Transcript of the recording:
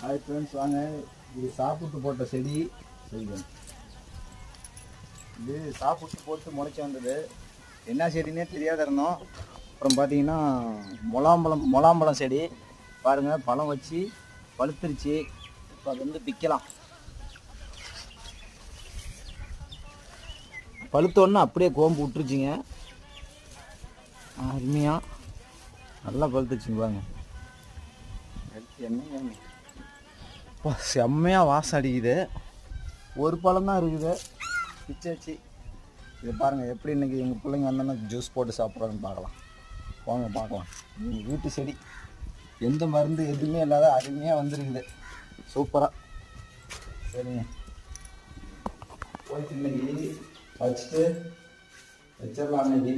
Hi friends, வாங்க. இது சாப்பிட்டு போட்ட செடி செய்வோம். இது சாப்பிட்டு போட்டு முளைச்சி வந்தது. என்ன செடின்னே தெரியாத இருந்தோம். அப்புறம் பார்த்தீங்கன்னா முலாம்பழம் செடி பாருங்கள், பழம் வச்சு பழுத்துருச்சு. இப்போ அது வந்து பிக்கலாம். பழுத்தோடனே அப்படியே கோம்பு விட்டுருச்சிங்க. அருமையாக நல்லா பழுத்துருச்சுங்க பாருங்க. என்ன செம்மையாக வாசம் அடிக்குது. ஒரு பழம் தான் இருக்குது, பிச்சாச்சு. இதை பாருங்கள் எப்படி இன்றைக்கி எங்கள் பிள்ளைங்க வந்தோன்னா ஜூஸ் போட்டு சாப்பிட்றாங்கன்னு பார்க்கலாம். வாங்க பார்க்கலாம். எங்கள் வீட்டு செடி எந்த மருந்து எதுவுமே இல்லாத அருமையாக வந்துருக்குது, சூப்பராக. சரிங்க, போயிட்டு இன்னைக்கு வச்சுட்டு வச்சிடலாம். இன்னைக்கு